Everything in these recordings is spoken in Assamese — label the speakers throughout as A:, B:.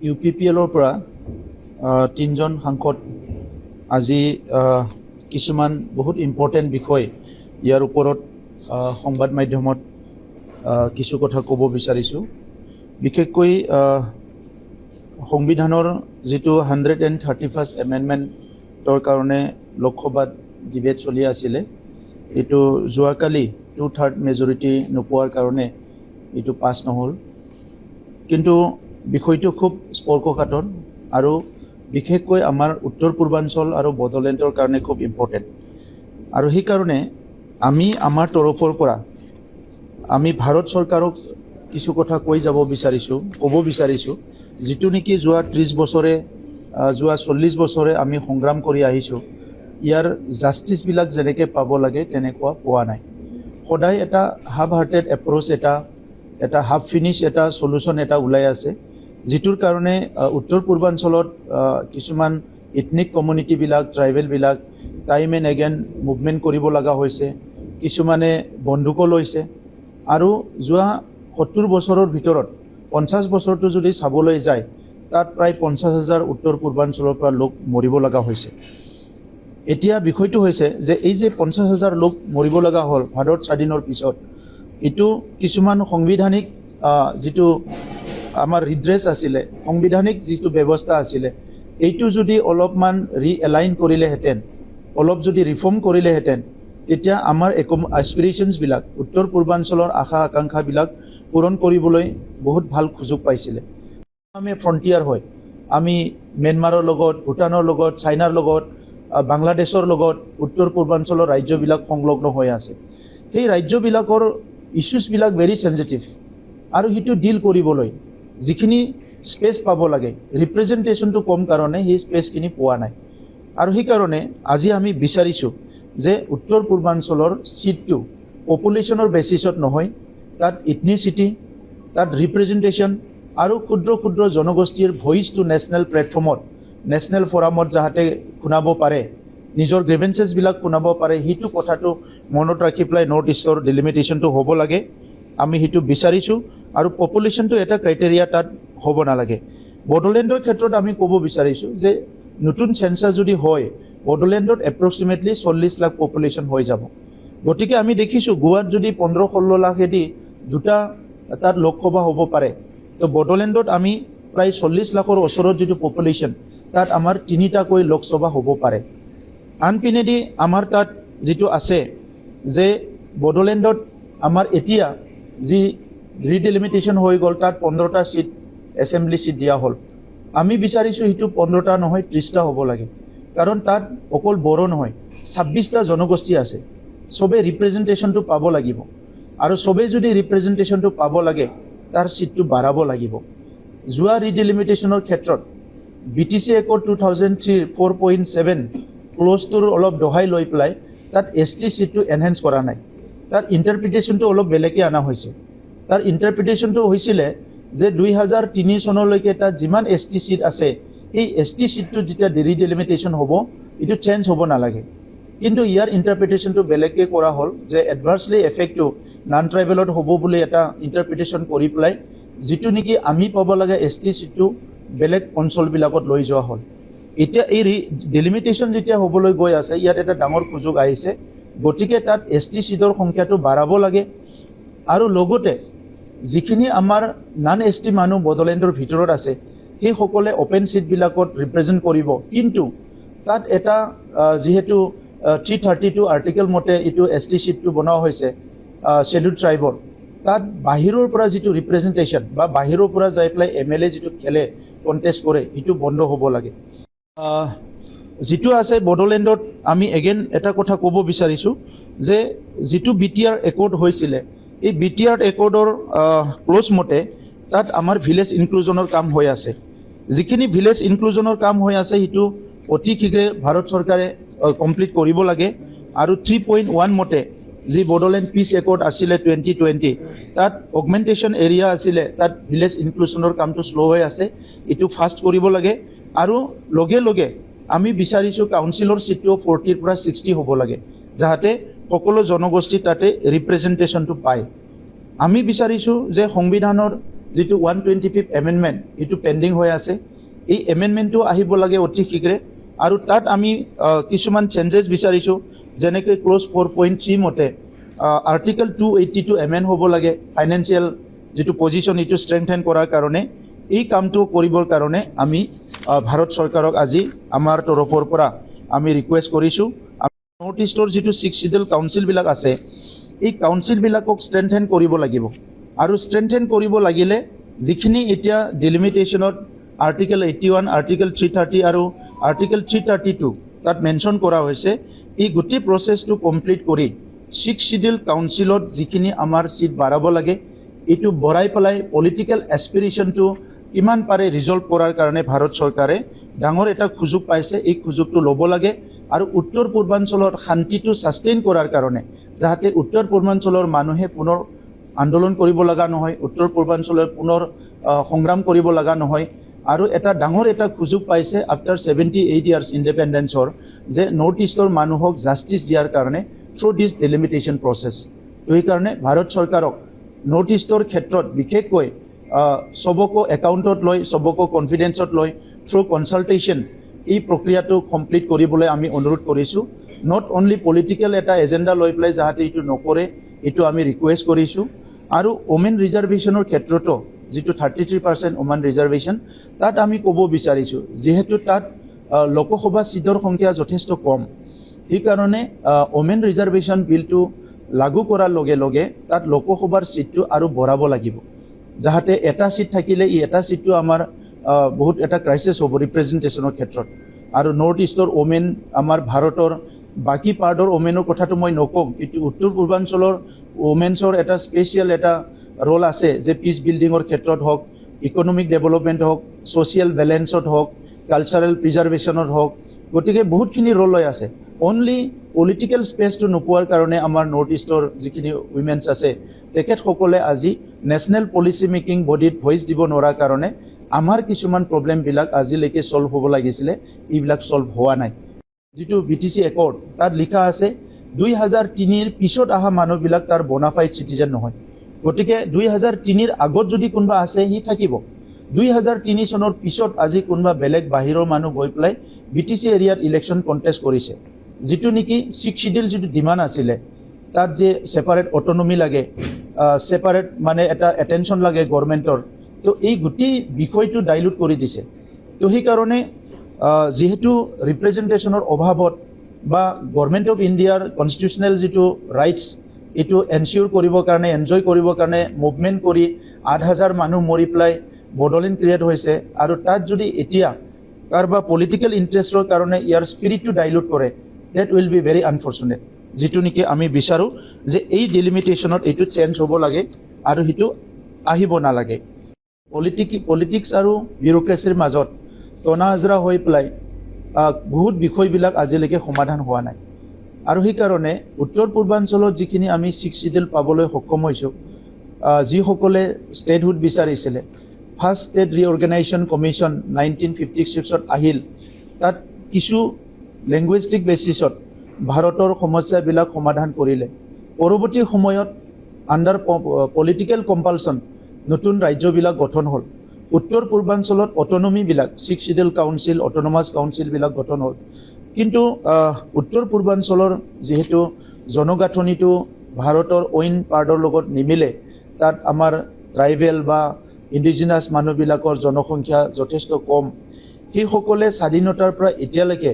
A: UPPLৰ পৰা তিনজন সাংসদ আজি কিছুমান বহুত ইম্পৰ্টেণ্ট বিষয় ইয়াৰ ওপৰত সংবাদ মাধ্যমত কিছু কথা ক'ব বিচাৰিছোঁ। বিশেষকৈ সংবিধানৰ যিটো 131st এমেণ্ডমেণ্টৰ কাৰণে লোকসভাত ডিবেট চলি আছিলে, এইটো যোৱাকালি 2/3 মেজৰিটি নোপোৱাৰ কাৰণে এইটো পাছ নহ'ল। কিন্তু বিষয়টো খুব স্পৰ্শকাতৰ আৰু বিশেষকৈ আমাৰ উত্তৰ পূৰ্বাঞ্চল আৰু বড়োলেণ্ডৰ কাৰণে খুব ইম্পৰ্টেণ্ট। আৰু সেইকাৰণে আমি আমাৰ তৰফৰ পৰা আমি ভাৰত চৰকাৰক কিছু কথা ক'ব বিচাৰিছোঁ, যিটো নেকি যোৱা 30 বছৰে যোৱা 40 বছৰে আমি সংগ্ৰাম কৰি আহিছোঁ। ইয়াৰ জাষ্টিছবিলাক যেনেকৈ পাব লাগে তেনেকুৱা পোৱা নাই। সদায় এটা হাফ হাৰ্টেড এপ্ৰ'চ এটা হাফ ফিনিছ এটা সলিউশ্যন এটা ওলাই আছে, যিটোৰ কাৰণে উত্তৰ পূৰ্বাঞ্চলত কিছুমান ইথনিক কমিউনিটিবিলাক ট্ৰাইবেলবিলাক টাইম এণ্ড এগেইন মুভমেণ্ট কৰিব লগা হৈছে। কিছুমানে বন্দুকো লৈছে আৰু যোৱা 70 বছৰৰ ভিতৰত 50 বছৰটো যদি চাবলৈ যায়, তাত প্ৰায় 50,000 উত্তৰ পূৰ্বাঞ্চলৰ পৰা লোক মৰিব লগা হৈছে। এতিয়া বিষয়টো হৈছে যে এই যে 50,000 লোক মৰিব লগা হ'ল ভাৰত স্বাধীনৰ পিছত, এইটো কিছুমান সাংবিধানিক যিটো আমাৰ ৰিড্ৰেছ আছিলে, সাংবিধানিক যিটো ব্যৱস্থা আছিলে, এইটো যদি অলপমান ৰিএলাইন কৰিলেহেঁতেন, অলপ যদি ৰিফৰ্ম কৰিলেহেঁতেন, তেতিয়া আমাৰ এস্পিৰেশ্যনছবিলাক উত্তৰ পূৰ্বাঞ্চলৰ আশা আকাংক্ষাবিলাক পূৰণ কৰিবলৈ বহুত ভাল সুযোগ পাইছিলে। আমি ফ্ৰণ্টিয়াৰ হয়, আমি ম্যানমাৰৰ লগত, ভূটানৰ লগত, চাইনাৰ লগত, বাংলাদেশৰ লগত উত্তৰ পূৰ্বাঞ্চলৰ ৰাজ্যবিলাক সংলগ্ন হৈ আছে। সেই ৰাজ্যবিলাকৰ ইছ্যুছবিলাক ভেৰি চেঞ্চিটিভ আৰু সেইটো ডিল কৰিবলৈ যিখিনি স্পেচ পাব লাগে, ৰিপ্ৰেজেণ্টেশ্যনটো কম কাৰণে সেই স্পেচখিনি পোৱা নাই। আৰু সেইকাৰণে আজি আমি বিচাৰিছোঁ যে উত্তৰ পূৰ্বাঞ্চলৰ ছিটটো পপুলেশ্যনৰ বেচিছত নহয়, তাত ইথনিচিটি, তাত ৰিপ্ৰেজেণ্টেশ্যন আৰু ক্ষুদ্ৰ ক্ষুদ্ৰ জনগোষ্ঠীৰ ভইচটো নেশ্যনেল প্লেটফৰ্মত, নেশ্যনেল ফৰামত যাতে শুনাব পাৰে, নিজৰ গ্ৰেভেঞ্চেছবিলাক শুনাব পাৰে, সেইটো কথাটো মনত ৰাখি পেলাই নৰ্থ ইষ্টৰ ডিলিমিটেশ্যনটো হ'ব লাগে। আমি সেইটো বিচাৰিছোঁ আৰু পপুলেশ্যনটো এটা ক্ৰাইটেৰিয়া তাত হ'ব নালাগে। বড়োলেণ্ডৰ ক্ষেত্ৰত আমি ক'ব বিচাৰিছোঁ যে নতুন চেঞ্চাছ যদি হয়, বড়োলেণ্ডত এপ্ৰক্সিমেটলি 40 লাখ পপুলেশ্যন হৈ যাব। গতিকে আমি দেখিছোঁ গোৱাত যদি 15-16 লাখেদি দুটা তাত লোকসভা হ'ব পাৰে, তো বড়োলেণ্ডত আমি প্ৰায় 40 লাখৰ ওচৰত যিটো পপুলেশ্যন, তাত আমাৰ 3টাকৈ লোকসভা হ'ব পাৰে। আনপিনেদি আমাৰ তাত যিটো আছে যে বড়োলেণ্ডত আমাৰ এতিয়া যি ৰিডিলিমিটেশ্যন হৈ গ'ল, তাত 15টা ছিট এছেম্বলি ছিট দিয়া হ'ল। আমি বিচাৰিছোঁ সেইটো 15টা নহয় 30টা হ'ব লাগে, কাৰণ তাত অকল বড়ো নহয় 26টা জনগোষ্ঠী আছে। চবেই ৰিপ্ৰেজেণ্টেশ্যনটো পাব লাগিব আৰু চবেই যদি ৰিপ্ৰেজেণ্টেশ্যনটো পাব লাগে, তাৰ ছিটটো বাঢ়াব লাগিব। যোৱা ৰিডিলিমিটেশ্যনৰ ক্ষেত্ৰত BTC একৰ্ড 2003 4.7 ক্ল'জটোৰ অলপ দহাই লৈ পেলাই তাত ST ছিটটো এনহেঞ্চ কৰা নাই, তাৰ ইণ্টাৰপ্ৰিটেশ্যনটো অলপ বেলেগকৈ অনা হৈছে। তাৰ ইণ্টাৰপ্ৰিটেশ্যনটো হৈছিলে যে 2003 চনলৈকে তাত যিমান ST ছিট আছে, এই ST ছিটটো যেতিয়া ৰিডিলিমিটেশ্যন হ'ব, এইটো চেঞ্জ হ'ব নালাগে। কিন্তু ইয়াৰ ইণ্টাৰপ্ৰিটেশ্যনটো বেলেগকৈ কৰা হ'ল যে এডভাৰ্চলি এফেক্টটো নন ট্ৰাইবেলত হ'ব বুলি এটা ইণ্টাৰপ্ৰিটেশ্যন কৰি পেলাই যিটো নেকি আমি পাব লাগে ST ছিটটো বেলেগ অঞ্চলবিলাকত লৈ যোৱা হ'ল। এতিয়া এই ডিলিমিটেশ্যন যেতিয়া হ'বলৈ গৈ আছে, ইয়াত এটা ডাঙৰ সুযোগ আহিছে। গতিকে তাত ST ছিটৰ সংখ্যাটো বাঢ়াব লাগে আৰু লগতে যিখিনি আমাৰ নন ST মানুহ বড়োলেণ্ডৰ ভিতৰত আছে, সেইসকলে অ'পেন ছিটবিলাকত ৰিপ্ৰেজেণ্ট কৰিব। কিন্তু তাত এটা যিহেতু 332 আৰ্টিকেল মতে এইটো ST ছিটটো বনোৱা হৈছে শ্বেডিউল ট্ৰাইবৰ, তাত বাহিৰৰ পৰা যিটো ৰিপ্ৰেজেণ্টেশ্যন বা বাহিৰৰ পৰা যাই পেলাই MLA যিটো খেলে, কণ্টেষ্ট কৰে, সেইটো বন্ধ হ'ব লাগে। যিটো আছে বড়োলেণ্ডত আমি এগেইন এটা কথা ক'ব বিচাৰিছোঁ যে যিটো BTR একৰ্ড হৈছিলে, এই BTR একৰ্ডৰ ক্ল'জ মতে তাত আমাৰ ভিলেজ ইনক্লুজনৰ কাম হৈ আছে। যিখিনি ভিলেজ ইনক্লুজনৰ কাম হৈ আছে, সেইটো অতি শীঘ্ৰে ভাৰত চৰকাৰে কমপ্লিট কৰিব লাগে। আৰু 3.1 মতে যি বড়োলেণ্ড পিচ একৰ্ড আছিলে 2020, তাত অগমেণ্টেশ্যন এৰিয়া আছিলে, তাত ভিলেজ ইনক্লুজনৰ কামটো শ্ল' হৈ আছে, এইটো ফাষ্ট কৰিব লাগে। আৰু লগে লগে আমি বিচাৰিছোঁ কাউন্সিলৰ ছিটটো 40ৰ পৰা 60 হ'ব লাগে, যাতে সকলো জনগোষ্ঠী তাতে ৰিপ্ৰেজেণ্টেশ্যনটো পায়। আমি বিচাৰিছোঁ যে সংবিধানৰ যিটো 125th এমেণ্ডমেণ্ট এইটো পেণ্ডিং হৈ আছে এই এমেণ্ডমেণ্টটো আহিব লাগে অতি শীঘ্ৰে আৰু তাত আমি কিছুমান চেঞ্জেছ বিচাৰিছোঁ যেনেকৈ ক্লজ 4.3 মতে আৰ্টিকল 282 এমেণ্ড হ'ব লাগে ফাইনেন্সিয়েল যিটো পজিশ্যন এইটো ষ্ট্ৰেংথেন কৰাৰ কাৰণে এই কামটো কৰিবৰ কাৰণে আমি ভাৰত চৰকাৰক আজি আমাৰ তৰফৰ পৰা আমি ৰিকুৱেষ্ট কৰিছোঁ নৰ্থ ইষ্টৰ যিটো 6 শিডিউল কাউন্সিলবিলাক আছে এই কাউন্সিলবিলাকক ষ্ট্ৰেংথেন কৰিব লাগিব আৰু ষ্ট্ৰেংথেন কৰিব লাগিলে যিখিনি এতিয়া ডিলিমিটেশ্যনত আৰ্টিকল 81 আৰ্টিকল 330 আৰু আৰ্টিকল 332 তাত মেনশ্যন কৰা হৈছে এই গোটেই প্ৰচেছটো কমপ্লিট কৰি 6 শিডিউল কাউন্সিলত যিখিনি আমাৰ চিট বাঢ়াব লাগে এইটো বঢ়াই পেলাই পলিটিকেল এছপিৰেশ্যনটো কিমান পাৰে ৰিজল্ভ কৰাৰ কাৰণে ভাৰত চৰকাৰে ডাঙৰ এটা সুযোগ পাইছে এই সুযোগটো ল'ব লাগে আৰু উত্তৰ পূৰ্বাঞ্চলৰ শান্তিটো ছাষ্টেইন কৰাৰ কাৰণে যাতে উত্তৰ পূৰ্বাঞ্চলৰ মানুহে পুনৰ আন্দোলন কৰিব লগা নহয় উত্তৰ পূৰ্বাঞ্চলৰ পুনৰ সংগ্ৰাম কৰিব লগা নহয় আৰু এটা ডাঙৰ এটা সুযোগ পাইছে আফটাৰ 78 ইয়াৰ্ছ ইণ্ডিপেণ্ডেঞ্চৰ যে নৰ্থ ইষ্টৰ মানুহক জাষ্টিছ দিয়াৰ কাৰণে থ্ৰু দিছ ডিলিমিটেশ্যন প্ৰচেছ সেইকাৰণে ভাৰত চৰকাৰক নৰ্থ ইষ্টৰ ক্ষেত্ৰত বিশেষকৈ সবকো একাউণ্টত লৈ সবকো কনফিডেন্সত লৈ থ্ৰু কনচালটেশ্যন এই প্ৰক্ৰিয়াটো কমপ্লিট কৰিবলৈ আমি অনুৰোধ কৰিছোঁ নট অনলি পলিটিকেল এটা এজেণ্ডা লৈ পেলাই যাতে এইটো নকৰে এইটো আমি ৰিকুৱেষ্ট কৰিছোঁ আৰু ওমেন ৰিজাৰ্ভেশ্যনৰ ক্ষেত্ৰতো যিটো 33% ওমেন ৰিজাৰ্ভেশ্যন তাত আমি ক'ব বিচাৰিছোঁ যিহেতু তাত লোকসভা চিটৰ সংখ্যা যথেষ্ট কম সেইকাৰণে ওমেন ৰিজাৰ্ভেশ্যন বিলটো লাগু কৰাৰ লগে লগে তাত লোকসভাৰ চিটটো আৰু বঢ়াব লাগিব যাতে এটা চিট থাকিলে এই এটা চিটটো আমাৰ বহুত এটা ক্ৰাইচিছ হ'ব ৰিপ্ৰেজেণ্টেশ্যনৰ ক্ষেত্ৰত আৰু নৰ্থ ইষ্টৰ ওমেন আমাৰ ভাৰতৰ বাকী পাৰ্টৰ ওমেনৰ কথাটো মই নকওঁ কিন্তু উত্তৰ পূৰ্বাঞ্চলৰ ওমেন্সৰ এটা স্পেচিয়েল এটা ৰোল আছে যে পিচ বিল্ডিঙৰ ক্ষেত্ৰত হওক ইকনমিক ডেভেলপমেণ্ট হওক ছ'চিয়েল বেলেঞ্চত হওক কালচাৰেল প্ৰিজাৰ্ভেশ্যনত হওক গতিকে বহুতখিনি ৰোল লৈ আছে অনলি পলিটিকেল স্পেচটো নোপোৱাৰ কাৰণে আমাৰ নৰ্থ ইষ্টৰ যিখিনি উইমেন্স আছে তেখেতসকলে আজি নেশ্যনেল পলিচি মেকিং বডিত ভইচ দিব নোৱাৰাৰ কাৰণে আমাৰ কিছুমান প্ৰব্লেমবিলাক আজিলৈকে ছল্ভ হ'ব লাগিছিলে এইবিলাক ছল্ভ হোৱা নাই যিটো BTC একৰ্ড তাত লিখা আছে 2003ৰ পিছত অহা মানুহবিলাক তাৰ বনাফাইড চিটিজেন নহয় গতিকে 2003ৰ আগত যদি কোনোবা আছে সি থাকিব 2003 চনৰ পিছত আজি কোনোবা বেলেগ বাহিৰৰ মানুহ গৈ পেলাই BTC এৰিয়াত ইলেকশ্যন কণ্টেষ্ট কৰিছে যিটো নেকি 6 শিডিউল যিটো ডিমাণ্ড আছিলে তাত যে সেপাৰেট অটনমি লাগে সেপাৰেট মানে এটা এটেনশ্যন লাগে গভৰ্ণমেণ্টৰ তো এই গোটেই বিষয়টো ডাইলুট কৰি দিছে তো সেইকাৰণে যেহেতু ৰিপ্ৰেজেণ্টেশ্যনৰ অভাৱত বা গভৰ্ণমেণ্ট অফ ইণ্ডিয়াৰ কনষ্টিটিউচনেল যিটো ৰাইটছ এইটো এনচিয়ৰ কৰিবৰ কাৰণে এনজয় কৰিবৰ কাৰণে মুভমেণ্ট কৰি 8,000 মানুহ মৰি পেলাই বডোলেণ্ড ক্ৰিয়েট হৈছে আৰু তাত যদি এতিয়া কাৰোবাৰ পলিটিকেল ইণ্টাৰেষ্টৰ কাৰণে ইয়াৰ স্পিৰিটটো ডাইলুট কৰে that will be very unfortunate যিটো নেকি আমি বিচাৰোঁ যে এই ডিলিমিটেশ্যনত এইটো চেঞ্জ হ'ব লাগে আৰু সেইটো আহিব নালাগে পলিটিক্স আৰু বিউৰক্ৰেচিৰ মাজত টনা আজৰা হৈ পেলাই বহুত বিষয়বিলাক আজিলৈকে সমাধান হোৱা নাই আৰু সেইকাৰণে উত্তৰ পূৰ্বাঞ্চলত যিখিনি আমি 6 শিডিউল পাবলৈ সক্ষম হৈছোঁ যিসকলে ষ্টেটহুড বিচাৰিছিলে ফাৰ্ষ্ট ষ্টেট ৰিঅৰ্গেনাইজেশ্যন কমিশ্যন 1956ত আহিল তাত কিছু লেংগুৱেষ্টিক বেচিছত ভাৰতৰ সমস্যাবিলাক সমাধান কৰিলে পৰৱৰ্তী সময়ত আণ্ডাৰ পলিটিকেল কম্পালচন নতুন ৰাজ্যবিলাক গঠন হ'ল উত্তৰ পূৰ্বাঞ্চলত অটনমিবিলাক 6 শিডিউল কাউন্সিল অটনমাছ কাউন্সিলবিলাক গঠন হ'ল কিন্তু উত্তৰ পূৰ্বাঞ্চলৰ যিহেতু জনগাঁথনিটো ভাৰতৰ অইন পাৰ্টৰ লগত নিমিলে তাত আমাৰ ট্ৰাইবেল বা ইণ্ডিজিনাছ মানুহবিলাকৰ জনসংখ্যা যথেষ্ট কম সেইসকলে স্বাধীনতাৰ পৰা এতিয়ালৈকে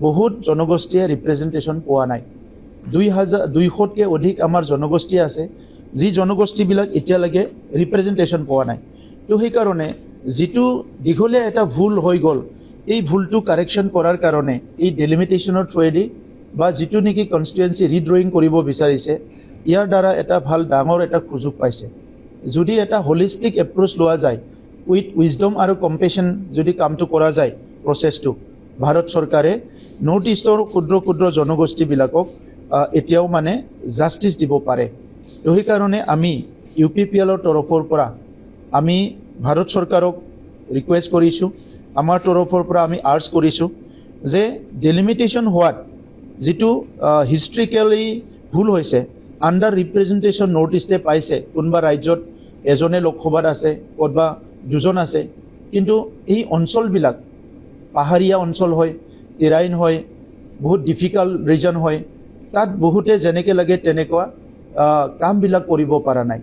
A: বহুত জনগোষ্ঠীয়ে ৰিপ্ৰেজেণ্টেশ্যন পোৱা নাই 200তকৈ অধিক আমাৰ জনগোষ্ঠী আছে যি জনগোষ্ঠীবিলাক এতিয়ালৈকে ৰিপ্ৰেজেণ্টেশ্যন পোৱা নাই তো সেইকাৰণে যিটো দীঘলীয়া এটা ভুল হৈ গ'ল এই ভুলটো কাৰেকশ্যন কৰাৰ কাৰণে এই ডেলিমিটেশ্যনৰ থ্ৰুৱেদি বা যিটো নেকি কনষ্টিটুৱেঞ্চি ৰিড্ৰয়িং কৰিব বিচাৰিছে ইয়াৰ দ্বাৰা এটা ভাল ডাঙৰ এটা সুযোগ পাইছে যদি এটা হলিষ্টিক এপ্ৰ'চ লোৱা যায় উইথ উইজডম আৰু কম্পেশ্যন যদি কামটো কৰা যায় প্ৰচেছটো ভাৰত চৰকাৰে নৰ্থ ইষ্টৰ ক্ষুদ্ৰ ক্ষুদ্ৰ জনগোষ্ঠীবিলাকক এতিয়াও মানে জাষ্টিছ দিব পাৰে তো সেইকাৰণে আমি UPPLৰ তৰফৰ পৰা আমি ভাৰত চৰকাৰক ৰিকুৱেষ্ট কৰিছোঁ আমাৰ তৰফৰ পৰা আমি আৰ্জ কৰিছোঁ যে ডেলিমিটেশ্যন হোৱাত যিটো হিষ্ট্ৰিকেলি ভুল হৈছে আণ্ডাৰ ৰিপ্ৰেজেণ্টেশ্যন নৰ্থ ইষ্টে পাইছে কোনোবা ৰাজ্যত এজনে লোকসভাত আছে ক'তবা দুজন আছে কিন্তু এই অঞ্চলবিলাক পাহাৰীয়া অঞ্চল হয় টেৰাইন হয় বহুত ডিফিকাল্ট ৰিজন হয় তাত বহুতে যেনেকৈ লাগে তেনেকুৱা কামবিলাক কৰিব পৰা নাই